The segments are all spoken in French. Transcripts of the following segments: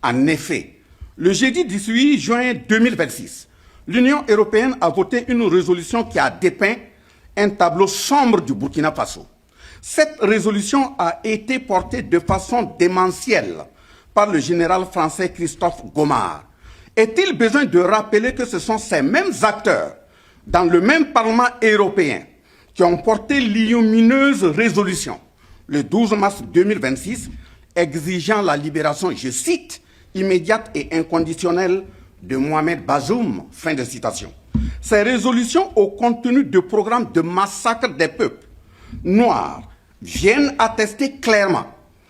En effet, le jeudi 18 juin 2026, l'Union européenne a voté une résolution qui a dépeint un tableau sombre du Burkina Faso. Cette résolution a été portée de façon démentielle par le général français Christophe Gomard. Est-il besoin de rappeler que ce sont ces mêmes acteurs, dans le même Parlement européen, qui ont porté l'ignominieuse résolution le 12 mars 2026, exigeant la libération, je cite, immédiate et inconditionnelle de Mohamed Bazoum, fin de citation. Ces résolutions au contenu de programmes de massacre des peuples noirs viennent attester clairement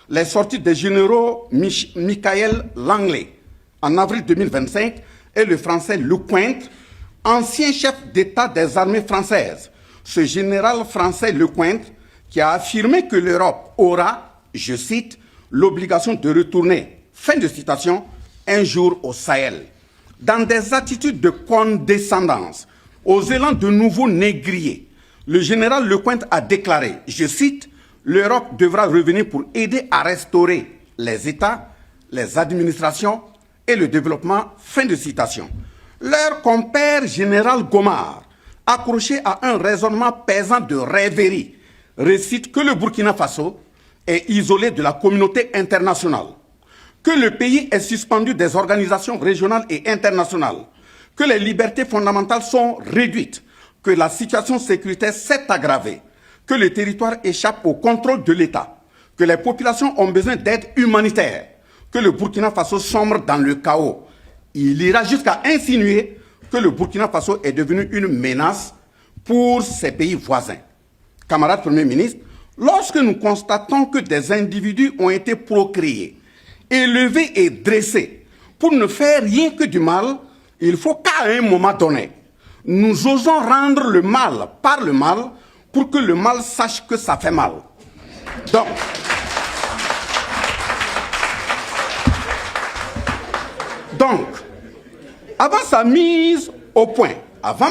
les sorties des généraux Michael Langley en avril 2025 et le français Lecointre, ancien chef d'État des armées françaises. Ce général français Lecointre qui a affirmé que l'Europe aura, je cite, l'obligation de retourner, fin de citation, un jour au Sahel. Dans des attitudes de condescendance, aux élans de nouveaux négriers, le général Lecointre a déclaré, je cite, « L'Europe devra revenir pour aider à restaurer les États, les administrations et le développement », fin de citation. Leur compère général Gomard, accroché à un raisonnement pesant de rêverie, récite que le Burkina Faso est isolé de la communauté internationale, que le pays est suspendu des organisations régionales et internationales, que les libertés fondamentales sont réduites, que la situation sécuritaire s'est aggravée, que le territoire échappe au contrôle de l'État, que les populations ont besoin d'aide humanitaire, que le Burkina Faso sombre dans le chaos. Il ira jusqu'à insinuer que le Burkina Faso est devenu une menace pour ses pays voisins. Camarade Premier ministre, lorsque nous constatons que des individus ont été procréés, élevés et dressés pour ne faire rien que du mal, il faut qu'à un moment donné, nous osons rendre le mal par le mal pour que le mal sache que ça fait mal. Donc, avant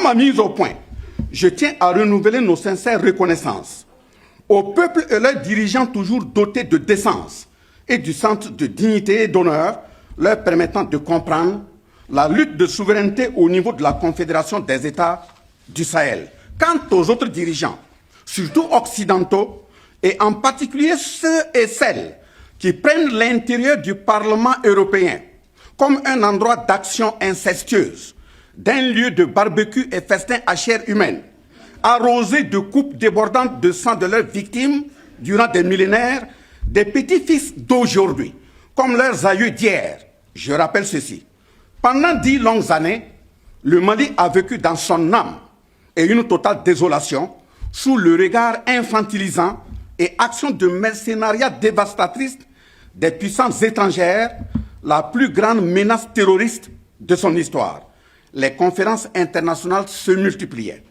ma mise au point, je tiens à renouveler nos sincères reconnaissances au peuple et leurs dirigeants toujours dotés de décence et du sens de dignité et d'honneur leur permettant de comprendre la lutte de souveraineté au niveau de la Confédération des États du Sahel. Quant aux autres dirigeants, surtout occidentaux, et en particulier ceux et celles qui prennent l'intérieur du Parlement européen comme un endroit d'action incestueuse, d'un lieu de barbecue et festin à chair humaine, arrosé de coupes débordantes de sang de leurs victimes durant des millénaires, des petits-fils d'aujourd'hui, comme leurs aïeux d'hier. Je rappelle ceci. Pendant 10 longues années, le Mali a vécu dans son âme et une totale désolation sous le regard infantilisant et action de mercenariat dévastatrice des puissances étrangères, la plus grande menace terroriste de son histoire. Les conférences internationales se multipliaient.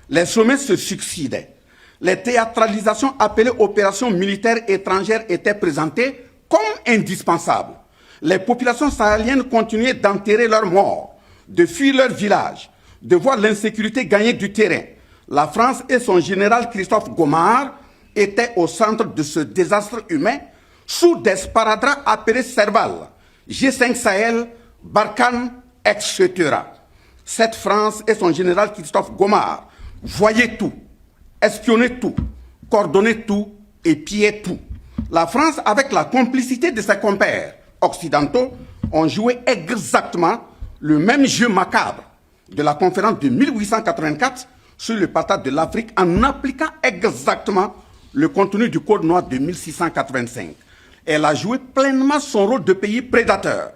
Les sommets se succédaient. Les théâtralisations appelées opérations militaires étrangères étaient présentées comme indispensables. Les populations sahéliennes continuaient d'enterrer leurs morts, de fuir leurs villages, de voir l'insécurité gagner du terrain. La France et son général Christophe Gomard étaient au centre de ce désastre humain sous des sparadraps appelés Serval, G5 Sahel, Barkhane, etc. Cette France et son général Christophe Gomard voyaient tout, espionnaient tout, coordonnaient tout et pillaient tout. La France, avec la complicité de ses compères occidentaux, ont joué exactement le même jeu macabre de la conférence de 1884 sur le partage de l'Afrique en appliquant exactement le contenu du Code noir de 1685. Elle a joué pleinement son rôle de pays prédateur.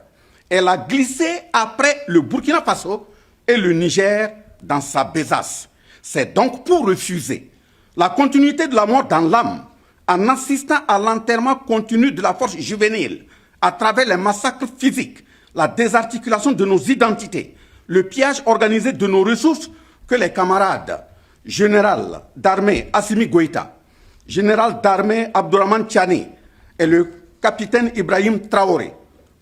Elle a glissé après le Burkina Faso et le Niger dans sa besace. C'est donc pour refuser la continuité de la mort dans l'âme en assistant à l'enterrement continu de la force juvénile à travers les massacres physiques, la désarticulation de nos identités, le pillage organisé de nos ressources que les camarades général d'armée Assimi Goïta, général d'armée Abdourahmane Tiani et le capitaine Ibrahim Traoré,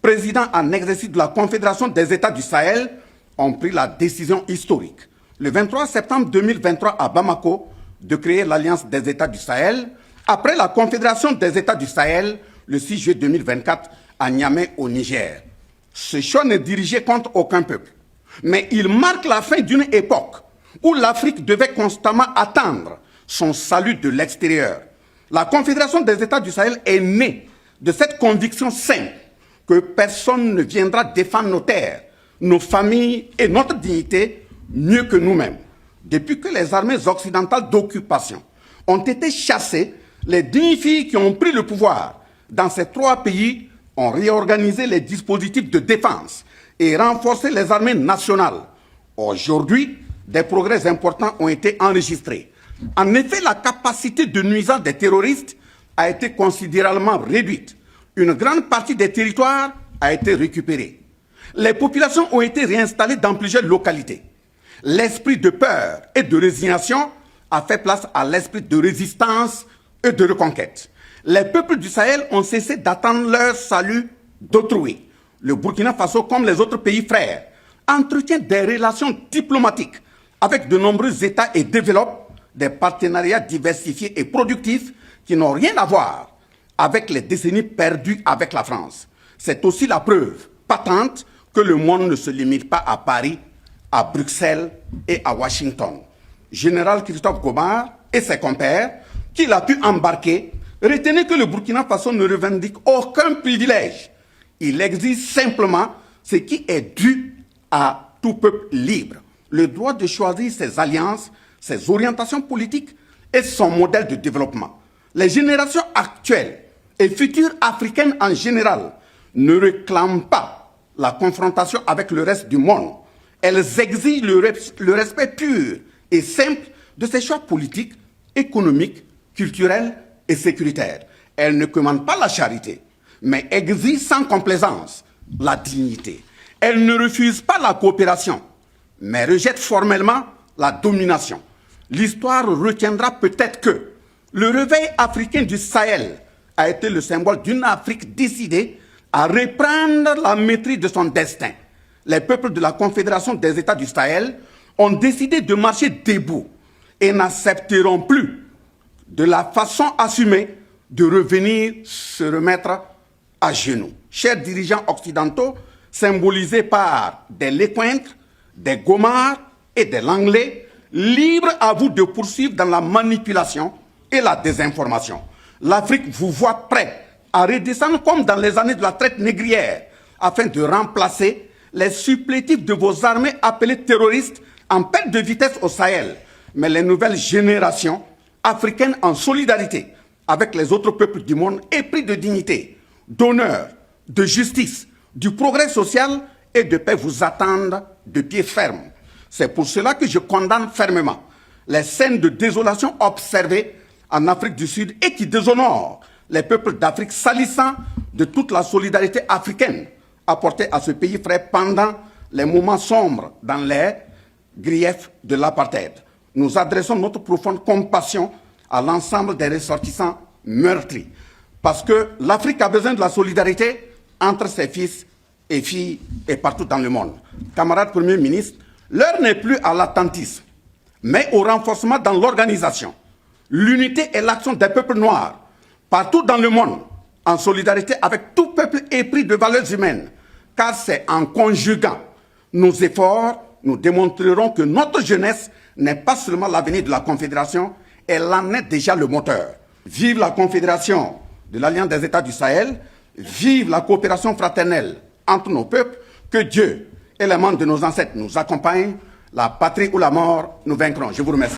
président en exercice de la Confédération des États du Sahel, ont pris la décision historique, le 23 septembre 2023 à Bamako, de créer l'Alliance des États du Sahel, après la Confédération des États du Sahel, le 6 juillet 2024 à Niamey au Niger. Ce choix n'est dirigé contre aucun peuple, mais il marque la fin d'une époque où l'Afrique devait constamment attendre son salut de l'extérieur. La Confédération des États du Sahel est née de cette conviction simple que personne ne viendra défendre nos terres, nos familles et notre dignité mieux que nous-mêmes. Depuis que les armées occidentales d'occupation ont été chassées, les dignifiés qui ont pris le pouvoir dans ces trois pays ont réorganisé les dispositifs de défense et renforcé les armées nationales. Aujourd'hui, des progrès importants ont été enregistrés. En effet, la capacité de nuisance des terroristes a été considérablement réduite. Une grande partie des territoires a été récupérée. Les populations ont été réinstallées dans plusieurs localités. L'esprit de peur et de résignation a fait place à l'esprit de résistance et de reconquête. Les peuples du Sahel ont cessé d'attendre leur salut d'autrui. Le Burkina Faso, comme les autres pays frères, entretient des relations diplomatiques avec de nombreux États et développe des partenariats diversifiés et productifs qui n'ont rien à voir avec les décennies perdues avec la France. C'est aussi la preuve patente que le monde ne se limite pas à Paris, à Bruxelles et à Washington. Général Christophe Gomar et ses compères, qu'il a pu embarquer, retenez que le Burkina Faso ne revendique aucun privilège. Il exige simplement ce qui est dû à tout peuple libre. Le droit de choisir ses alliances, ses orientations politiques et son modèle de développement. Les générations actuelles et futures africaines en général ne réclament pas la confrontation avec le reste du monde. Elles exigent le respect pur et simple de ses choix politiques, économiques, culturels et sécuritaires. Elles ne commandent pas la charité, mais exigent sans complaisance la dignité. Elles ne refusent pas la coopération, mais rejettent formellement la domination. L'histoire retiendra peut-être que le réveil africain du Sahel a été le symbole d'une Afrique décidée à reprendre la maîtrise de son destin. Les peuples de la Confédération des États du Sahel ont décidé de marcher debout et n'accepteront plus de la façon assumée de revenir se remettre à genoux. Chers dirigeants occidentaux, symbolisés par des Lécointres, des Gomards et des Langlais, libre à vous de poursuivre dans la manipulation et la désinformation. L'Afrique vous voit prêt à redescendre comme dans les années de la traite négrière afin de remplacer les supplétifs de vos armées appelées terroristes en perte de vitesse au Sahel. Mais les nouvelles générations africaines en solidarité avec les autres peuples du monde épris de dignité, d'honneur, de justice, du progrès social et de paix vous attendent de pied ferme. C'est pour cela que je condamne fermement les scènes de désolation observées en Afrique du Sud et qui déshonorent les peuples d'Afrique, salissant de toute la solidarité africaine apportée à ce pays frère pendant les moments sombres dans les griefs de l'apartheid. Nous adressons notre profonde compassion à l'ensemble des ressortissants meurtris, parce que l'Afrique a besoin de la solidarité entre ses fils et filles et partout dans le monde. Camarades Premier ministre, l'heure n'est plus à l'attentisme, mais au renforcement dans l'organisation. L'unité et l'action des peuples noirs, partout dans le monde, en solidarité avec tout peuple épris de valeurs humaines, car c'est en conjuguant nos efforts, nous démontrerons que notre jeunesse n'est pas seulement l'avenir de la Confédération, elle en est déjà le moteur. Vive la Confédération de l'Alliance des États du Sahel, vive la coopération fraternelle entre nos peuples, que Dieu et les membres de nos ancêtres nous accompagnent, la patrie ou la mort, nous vaincrons. Je vous remercie.